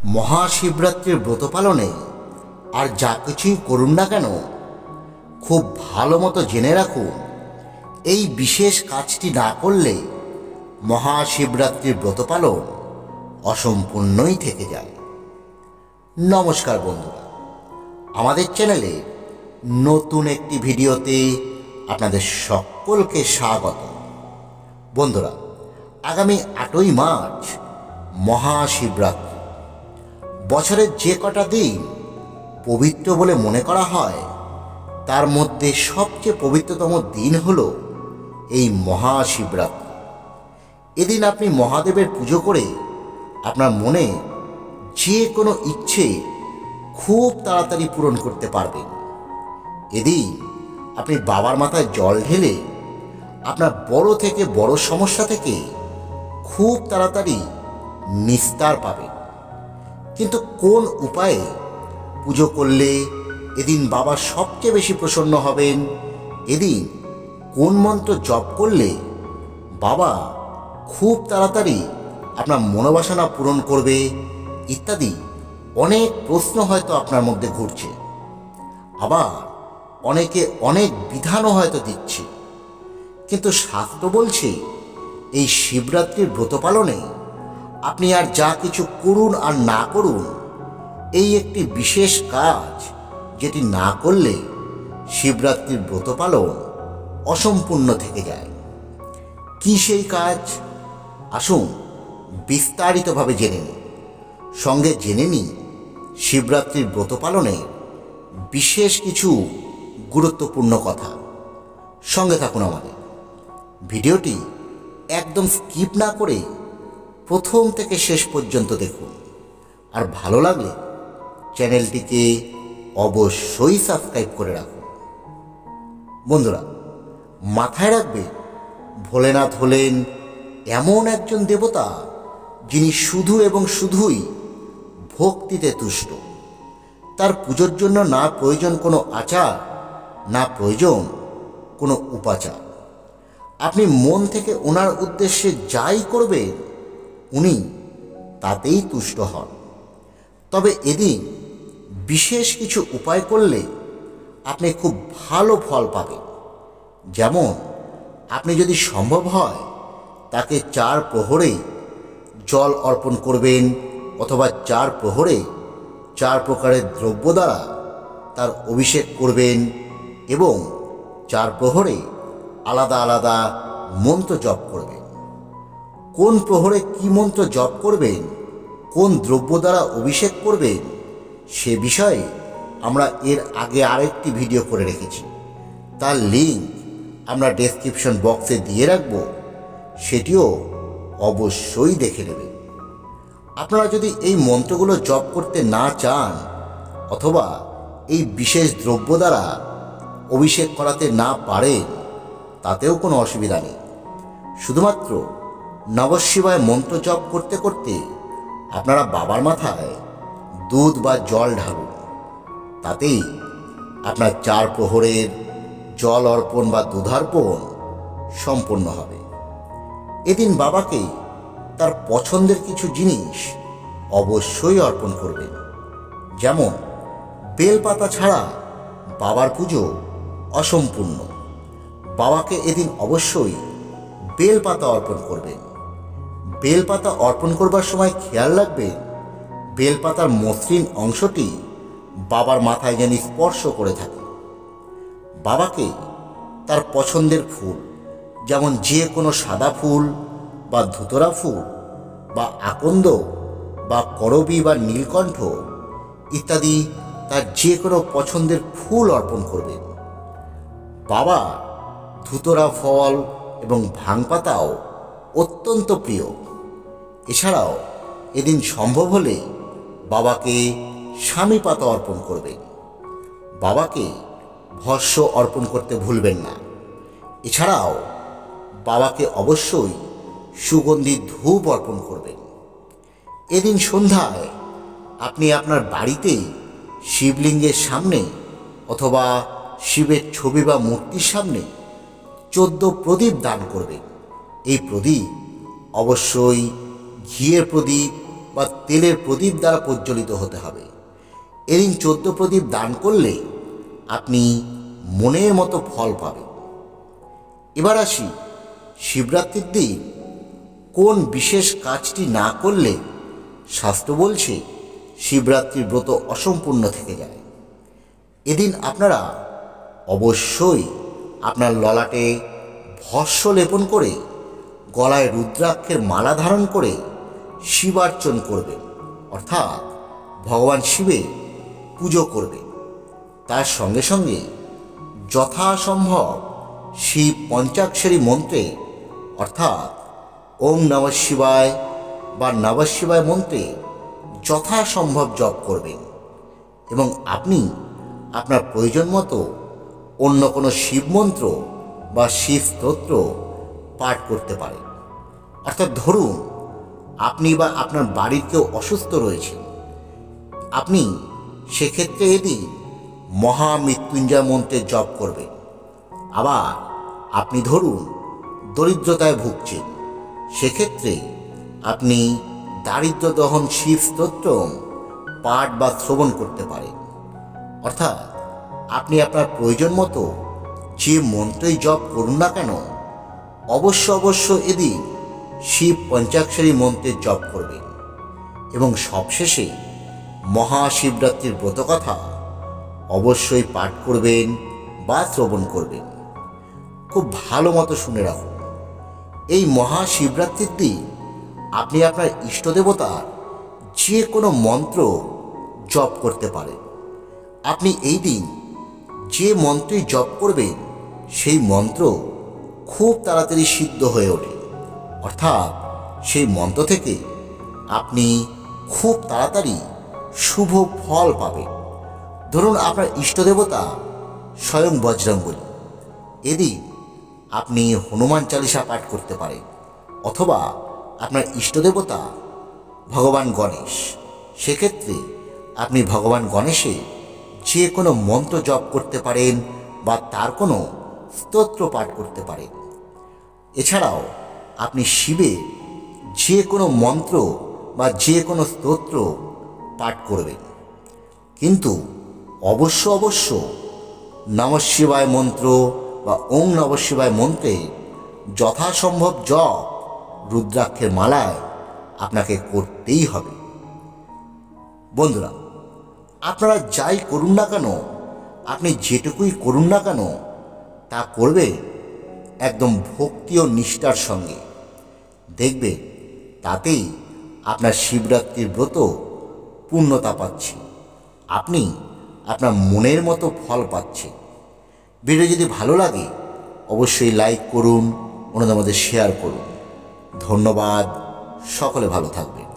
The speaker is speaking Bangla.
মহাশিবরাত্রির ব্রত পালনে আর যা কিছুই করুন না কেন, খুব ভালো মতো জেনে রাখুন, এই বিশেষ কাজটি না করলে মহাশিবরাত্রির ব্রত পালন অসম্পূর্ণই থেকে যায়। নমস্কার বন্ধুরা, আমাদের চ্যানেলে নতুন একটি ভিডিওতে আপনাদের সকলকে স্বাগত। বন্ধুরা, আগামী 8ই মার্চ মহাশিবরাত্রি। বছরের যে কটা দিন পবিত্র বলে মনে করা হয়, তার মধ্যে সবচেয়ে পবিত্রতম দিন হল এই মহাশিবরাত্রি। এদিন আপনি মহাদেবের পুজো করে আপনার মনে যে কোনো ইচ্ছে খুব তাড়াতাড়ি পূরণ করতে পারবেন। এদিন আপনি বাবার মাথায় জল ঢেলে আপনার বড় থেকে বড় সমস্যা থেকে খুব তাড়াতাড়ি নিস্তার পাবেন। কিন্তু কোন উপায়ে পুজো করলে এদিন বাবা সবচেয়ে বেশি প্রসন্ন হবেন, এদিন কোন মন্ত্র জপ করলে বাবা খুব তাড়াতাড়ি আপনার মনোবাসনা পূরণ করবে, ইত্যাদি অনেক প্রশ্ন হয়তো আপনার মধ্যে ঘুরছে। আবার অনেকে অনেক বিধানও হয়তো দিচ্ছে। কিন্তু শাস্ত্র বলছে, এই শিবরাত্রির ব্রত পালনে আপনি আর যা কিছু করুন আর না করুন, এই একটি বিশেষ কাজ যেটি না করলে শিবরাত্রির ব্রত পালন অসম্পূর্ণ থেকে যায়। কি সেই কাজ? আসুন বিস্তারিতভাবে জেনে নিই। সঙ্গে জেনে নিই শিবরাত্রির ব্রত পালনে বিশেষ কিছু গুরুত্বপূর্ণ কথা। সঙ্গে থাকুন আমাদের। ভিডিওটি একদম স্কিপ না করে প্রথম থেকে শেষ পর্যন্ত দেখুন। আর ভালো লাগলে চ্যানেলটিকে অবশ্যই সাবস্ক্রাইব করে রাখুন। বন্ধুরা, মাথায় রাখবে, ভোলেনাথ হলেন এমন একজন দেবতা যিনি শুধু এবং শুধুই ভক্তিতে তুষ্ট। তার পুজোর জন্য না প্রয়োজন কোনো আচার, না প্রয়োজন কোনো উপাচার। আপনি মন থেকে ওনার উদ্দেশ্যে যাই করবেন, উনি তাতেই তুষ্ট হন। তবে এদিন বিশেষ কিছু উপায় করলে আপনি খুব ভালো ফল পাবেন। যেমন, আপনি যদি সম্ভব হয় তাকে 4 প্রহরে জল অর্পণ করবেন, অথবা 4 প্রহরে 4 প্রকারের দ্রব্য দ্বারা তার অভিষেক করবেন, এবং 4 প্রহরে আলাদা আলাদা মন্ত্র জপ করবেন। কোন প্রহরে কি মন্ত্র জপ করবেন, কোন দ্রব্য দ্বারা অভিষেক করবেন, সে বিষয়ে আমরা এর আগে আরেকটি ভিডিও করে রেখেছি। তার লিঙ্ক আমরা ডেসক্রিপশন বক্সে দিয়ে রাখব, সেটিও অবশ্যই দেখে নেবেন। আপনারা যদি এই মন্ত্রগুলো জপ করতে না চান, অথবা এই বিশেষ দ্রব্য দ্বারা অভিষেক করাতে না পারেন, তাতেও কোনো অসুবিধা নেই। শুধুমাত্র নমঃশিবায় মন্ত্র জপ করতে করতে আপনারা বাবার মাথায় দুধ বা জল ঢালুন। তাতেই আপনার 4 প্রহরের জল অর্পণ বা দুধার্পণ সম্পন্ন হবে। এদিন বাবাকে তার পছন্দের কিছু জিনিস অবশ্যই অর্পণ করবেন। যেমন, বেলপাতা ছাড়া বাবার পুজো অসম্পূর্ণ। বাবাকে এদিন অবশ্যই বেলপাতা অর্পণ করবেন। বেলপাতা অর্পণ করবার সময় খেয়াল রাখবেন, বেলপাতার মসৃণ অংশটি বাবার মাথায় যেন স্পর্শ করে থাকে। বাবাকে তার পছন্দের ফুল, যেমন যে কোনো সাদা ফুল বা ধুতরা ফুল বা আকন্দ বা করবী বা নীলকণ্ঠ ইত্যাদি, তার যে কোনো পছন্দের ফুল অর্পণ করবেন। বাবা ধুতরা ফল এবং ভাং পাতাও অত্যন্ত প্রিয়। এছাড়াও এদিন সম্ভব হলে বাবাকে স্বামী পাতা অর্পণ করবেন। বাবাকে ভস্য অর্পণ করতে ভুলবেন না। এছাড়াও বাবাকে অবশ্যই সুগন্ধি ধূপ অর্পণ করবেন। এদিন সন্ধ্যায় আপনি আপনার বাড়িতেই শিবলিঙ্গের সামনে অথবা শিবের ছবি বা মূর্তির সামনে 14 প্রদীপ দান করবেন। এই প্রদীপ অবশ্যই ঘিয়ের প্রদীপ বা তেলের প্রদীপ দ্বারা প্রজ্বলিত হতে হবে। এদিন 14 প্রদীপ দান করলে আপনি মনের মতো ফল পাবেন। এবার আসি শিবরাত্রির দিন কোন বিশেষ কাজটি না করলে শাস্ত্র বলছে শিবরাত্রির ব্রত অসম্পূর্ণ থেকে যায়। এদিন আপনারা অবশ্যই আপনার ললাটে ভস্ম লেপন করে গলায় রুদ্রাক্ষের মালা ধারণ করে শিবার্চন করবেন, অর্থাৎ ভগবান শিবের পুজো করবেন। তার সঙ্গে সঙ্গে যথাসম্ভব শিব পঞ্চাক্ষরী মন্ত্রে অর্থাৎ ওম নমঃ শিবায় বা নমঃ শিবায় মন্ত্রে যথাসম্ভব জপ করবেন এবং আপনি আপনার প্রয়োজন মতো অন্য কোনো শিব মন্ত্র বা শিব স্তোত্র পাঠ করতে পারেন। অর্থাৎ ধরুন আপনি বা আপনার বাড়ির কেউ অসুস্থ রয়েছেন, আপনি সেক্ষেত্রে এদিন মহামৃত্যুঞ্জয় মন্ত্রের জপ করবেন। আবার আপনি ধরুন দরিদ্রতায় ভুগছেন, সেক্ষেত্রে আপনি দারিদ্র দহন শিব স্তোত্র পাঠ বা শ্রবণ করতে পারেন। অর্থাৎ আপনি আপনার প্রয়োজন মতো যে মন্ত্রই জপ করুন না কেন, অবশ্য এদিন শিব পঞ্চাক্ষরী মন্ত্রের জপ করবেন এবং সবশেষে মহাশিবরাত্রির ব্রতকথা অবশ্যই পাঠ করবেন বা শ্রবণ করবেন। খুব ভালো মতো শুনে রাখুন, এই মহাশিবরাত্রির দিন আপনি আপনার ইষ্টদেবতার যে কোনো মন্ত্র জপ করতে পারেন। আপনি এই দিন যে মন্ত্রই জপ করবেন সেই মন্ত্র খুব তাড়াতাড়ি সিদ্ধ হয়ে ওঠে, অর্থাৎ সেই মন্ত্র থেকে আপনি খুব তাড়াতাড়ি শুভ ফল পাবেন। ধরুন আপনার ইষ্টদেবতা স্বয়ং বজরংবলী, এদিন আপনি হনুমান চালিসা পাঠ করতে পারেন, অথবা আপনার ইষ্টদেবতা ভগবান গণেশ, সেক্ষেত্রে আপনি ভগবান গণেশের যে কোনো মন্ত্র জপ করতে পারেন বা তার কোনো স্তোত্র পাঠ করতে পারেন। এছাড়াও আপনি শিবের যে কোনো মন্ত্র বা যে কোনো স্তোত্র পাঠ করবেন, কিন্তু অবশ্য নমঃ শিবায় মন্ত্র বা ওম নমঃ শিবায় মন্ত্রে যথাসম্ভব জপ রুদ্রাক্ষের মালায় আপনাকে করতেই হবে। বন্ধুরা, আপনারা যাই করুন না কেন, আপনি যেটুকুই করুন না কেন, তা করবে একদম ভক্তি ও নিষ্ঠার সঙ্গে। দেখবে তাতেই আপনার শিবরাত্রির ব্রত পূর্ণতা পাচ্ছে, আপনি আপনার মনের মতো ফল পাচ্ছেন। ভিডিও যদি ভালো লাগে অবশ্যই লাইক করুন, অন্যদের মধ্যে শেয়ার করুন। ধন্যবাদ, সকলে ভালো থাকবেন।